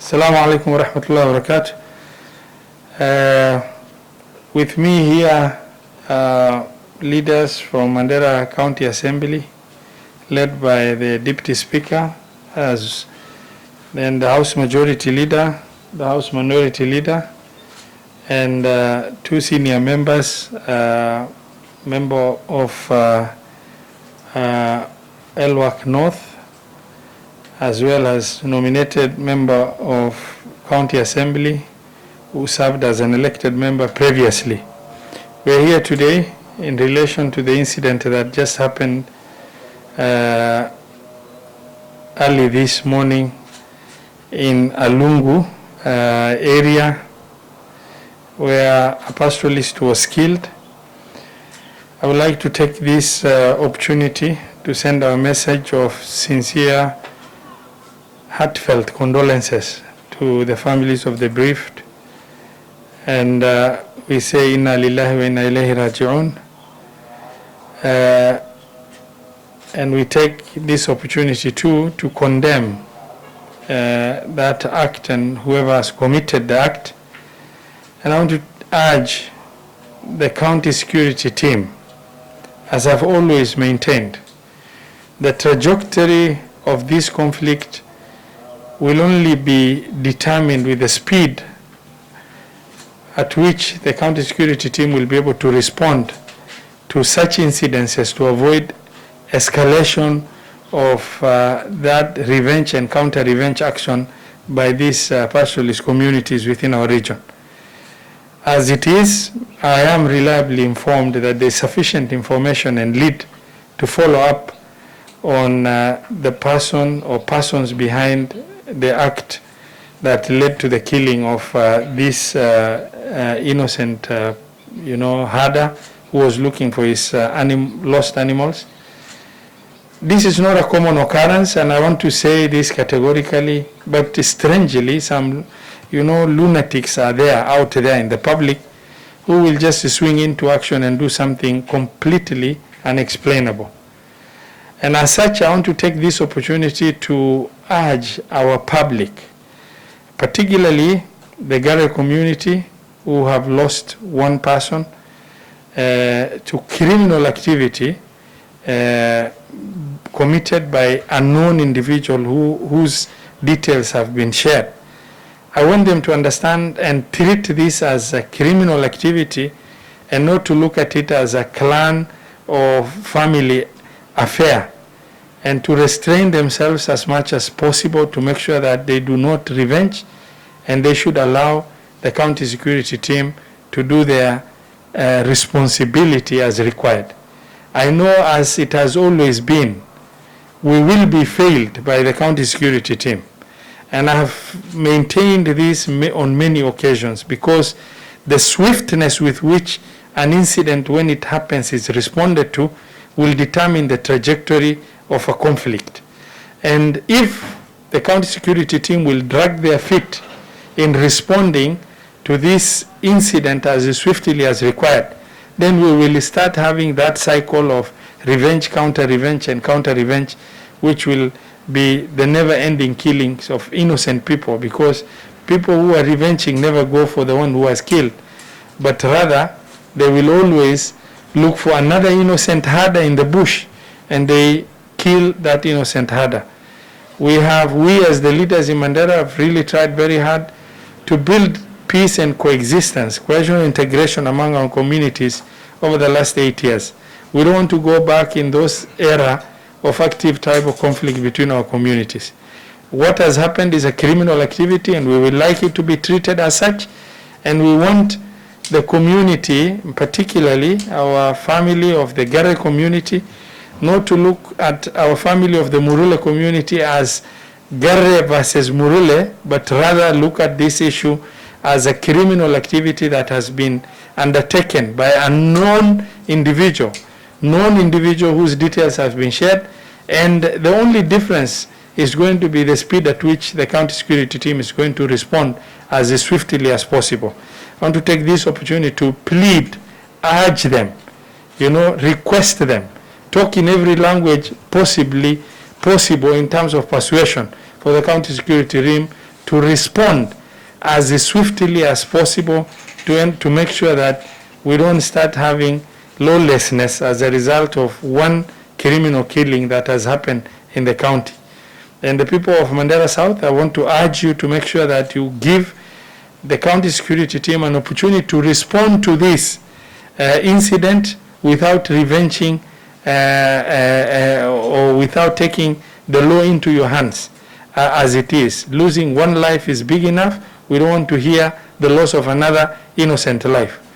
Assalamu alaikum wa rahmatullahi wa barakatuh. With me here, leaders from Mandera County Assembly, led by the Deputy Speaker, then the House Majority Leader, the House Minority Leader, and two senior members, member of Elwak North, as well as nominated member of County Assembly who served as an elected member previously. We're here today in relation to the incident that just happened early this morning in Alungu area where a pastoralist was killed. I would like to take this opportunity to send our message of sincere, heartfelt condolences to the families of the bereaved, and we say inna lillahi wa inna ilayhi raji'un, and we take this opportunity too to condemn that act and whoever has committed the act. And I want to urge the county security team, as I've always maintained, the trajectory of this conflict will only be determined with the speed at which the county security team will be able to respond to such incidences to avoid escalation of that revenge and counter-revenge action by these pastoralist communities within our region. As it is, I am reliably informed that there is sufficient information and lead to follow up on the person or persons behind the act that led to the killing of this innocent, herder who was looking for his lost animals. This is not a common occurrence, and I want to say this categorically, but strangely, some, lunatics are out there in the public who will just swing into action and do something completely unexplainable. And as such, I want to take this opportunity to urge our public, particularly the Gare community who have lost one person to criminal activity committed by a known individual whose details have been shared. I want them to understand and treat this as a criminal activity and not to look at it as a clan or family affair, and to restrain themselves as much as possible to make sure that they do not revenge, and they should allow the county security team to do their responsibility as required. I know, as it has always been, we will be failed by the county security team. And I have maintained this on many occasions, because the swiftness with which an incident, when it happens, is responded to will determine the trajectory of a conflict. And if the county security team will drag their feet in responding to this incident as swiftly as required, then we will start having that cycle of revenge, counter-revenge, and counter-revenge, which will be the never-ending killings of innocent people, because people who are revenging never go for the one who was killed, but rather they will always look for another innocent herder in the bush, and they kill that innocent herder. We as the leaders in Mandera have really tried very hard to build peace and coexistence, cohesion and integration among our communities over the last 8 years. We don't want to go back in those era of active tribal conflict between our communities. What has happened is a criminal activity, and we would like it to be treated as such, and we want the community, particularly our family of the Gare community, not to look at our family of the Murule community as Gare versus Murule, but rather look at this issue as a criminal activity that has been undertaken by a known individual whose details have been shared, and the only difference is going to be the speed at which the county security team is going to respond as swiftly as possible. I want to take this opportunity to plead, urge them, request them, talk in every language possible in terms of persuasion for the county security team to respond as swiftly as possible to make sure that we don't start having lawlessness as a result of one criminal killing that has happened in the county. And the people of Mandera South, I want to urge you to make sure that you give the county security team an opportunity to respond to this incident without revenging or without taking the law into your hands as it is. Losing one life is big enough. We don't want to hear the loss of another innocent life.